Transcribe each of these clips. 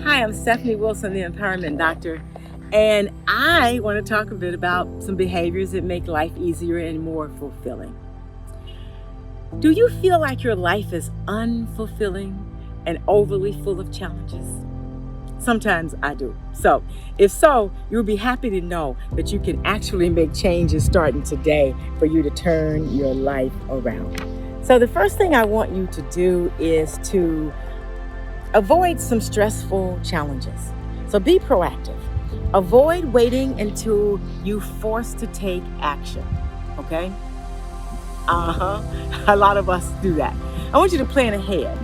Hi, I'm Stephanie Wilson, the Empowerment Doctor, and I want to talk a bit about some behaviors that make life easier and more fulfilling. Do you feel like your life is unfulfilling and overly full of challenges? Sometimes I do. So, if so, you'll be happy to know that you can actually make changes starting today for you to turn your life around. So, the first thing I want you to do is to avoid some stressful challenges. So be proactive. Avoid waiting until you're forced to take action. Okay? A lot of us do that. I want you to plan ahead.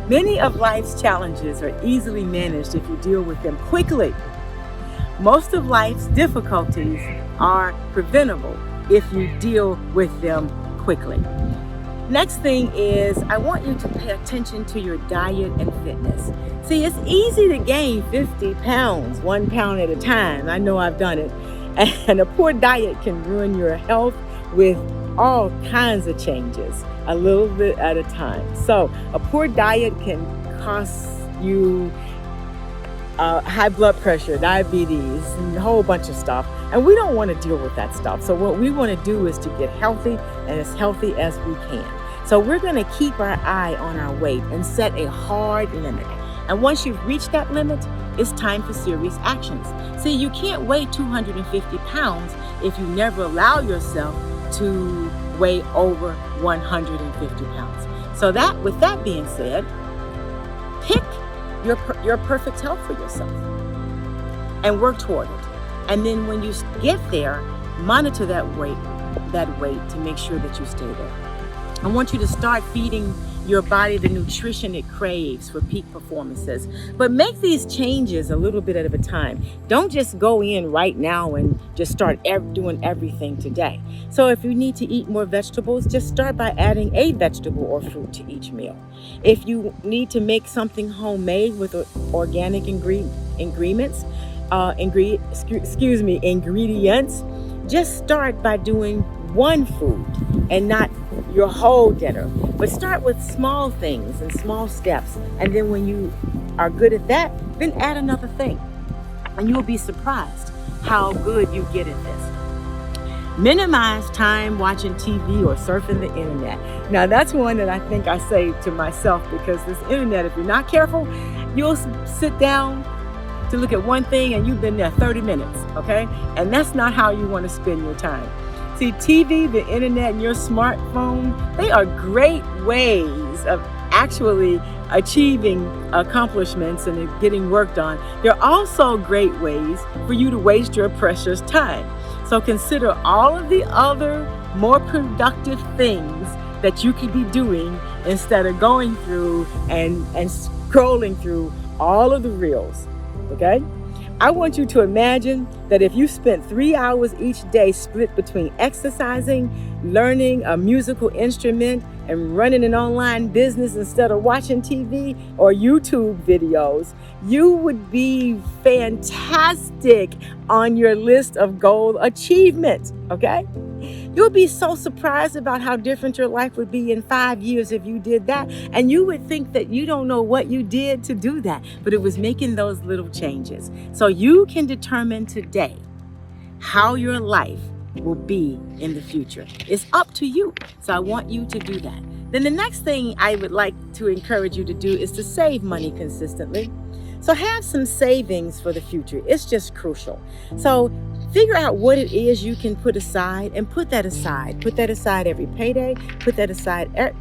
Many of life's challenges are easily managed if you deal with them quickly. Most of life's difficulties are preventable if you deal with them quickly. Next thing is, I want you to pay attention to your diet and fitness. See, it's easy to gain 50 pounds, 1 pound at a time. I know I've done it. And a poor diet can ruin your health with all kinds of changes, a little bit at a time. So a poor diet can cost you high blood pressure, diabetes, and a whole bunch of stuff. And we don't want to deal with that stuff. So what we want to do is to get healthy and as healthy as we can. So we're going to keep our eye on our weight and set a hard limit. And once you've reached that limit, it's time for serious actions. See, you can't weigh 250 pounds if you never allow yourself to weigh over 150 pounds. So with that being said, pick your perfect health for yourself and work toward it. And then when you get there, monitor that weight to make sure that you stay there. I want you to start feeding your body the nutrition it craves for peak performances. But make these changes a little bit at a time. Don't just go in right now and just start doing everything today. So if you need to eat more vegetables, just start by adding a vegetable or fruit to each meal. If you need to make something homemade with organic ingredients, just start by doing one food and not your whole dinner. But start with small things and small steps. And then when you are good at that, then add another thing. And you'll be surprised how good you get at this. Minimize time watching TV or surfing the internet. Now that's one that I think I say to myself, because this internet, if you're not careful, you'll sit down to look at one thing and you've been there 30 minutes, okay? And that's not how you want to spend your time. See, TV, the internet, and your smartphone, they are great ways of actually achieving accomplishments and getting work done. They're also great ways for you to waste your precious time. So consider all of the other more productive things that you could be doing instead of going through and scrolling through all of the reels. Okay? I want you to imagine that if you spent 3 hours each day split between exercising, learning a musical instrument, and running an online business instead of watching TV or YouTube videos, you would be fantastic on your list of goal achievements, okay? You'll be so surprised about how different your life would be in 5 years if you did that. And you would think that you don't know what you did to do that, but it was making those little changes. So you can determine today how your life will be in the future. It's up to you. So I want you to do that. Then the next thing I would like to encourage you to do is to save money consistently. So have some savings for the future. It's just crucial. So figure out what it is you can put aside and put that aside. Put that aside every payday. Put that aside.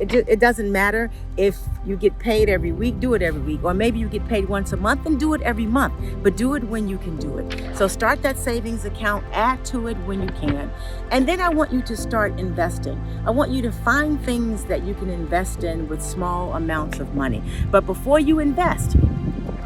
It doesn't matter if you get paid every week, do it every week. Or maybe you get paid once a month and do it every month. But do it when you can do it. So start that savings account, add to it when you can. And then I want you to start investing. I want you to find things that you can invest in with small amounts of money. But before you invest,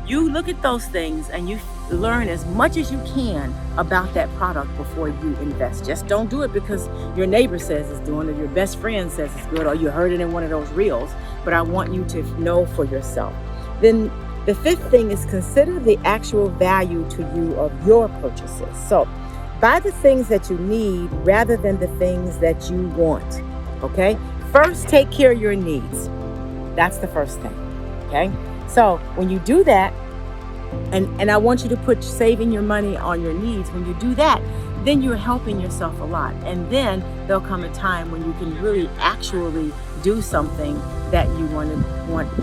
you look at those things and you learn as much as you can about that product before you invest. Just don't do it because your neighbor says it's doing it, or your best friend says it's good, or you heard it in one of those reels. But I want you to know for yourself. Then the fifth thing is consider the actual value to you of your purchases. So buy the things that you need rather than the things that you want. Okay? First, take care of your needs. That's the first thing. Okay? So when you do that, And I want you to put saving your money on your needs. When you do that, then you're helping yourself a lot. And then there'll come a time when you can really actually do something that you want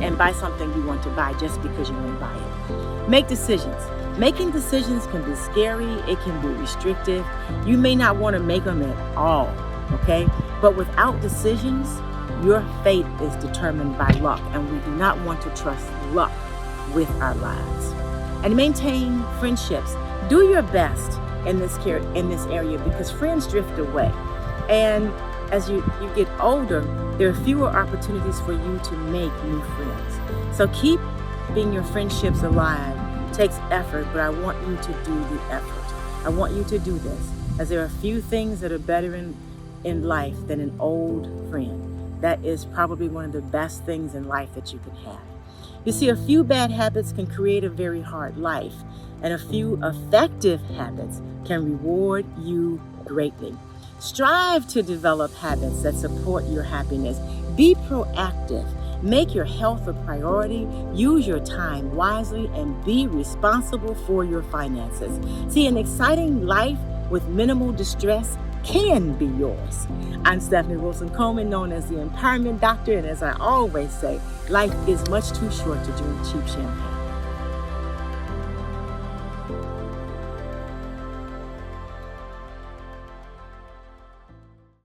and buy something you want to buy just because you want to buy it. Make decisions. Making decisions can be scary. It can be restrictive. You may not want to make them at all, okay? But without decisions, your fate is determined by luck, and we do not want to trust luck with our lives. And maintain friendships. Do your best in this area, because friends drift away. And as you get older, there are fewer opportunities for you to make new friends. So keeping your friendships alive takes effort, but I want you to do the effort. I want you to do this, as there are few things that are better in life than an old friend. That is probably one of the best things in life that you can have. You see, a few bad habits can create a very hard life, and a few effective habits can reward you greatly. Strive to develop habits that support your happiness. Be proactive. Make your health a priority. Use your time wisely and be responsible for your finances. See, an exciting life with minimal distress can be yours. I'm Stephanie Wilson-Coleman, known as the Empowerment Doctor, and as I always say, life is much too short to drink cheap champagne.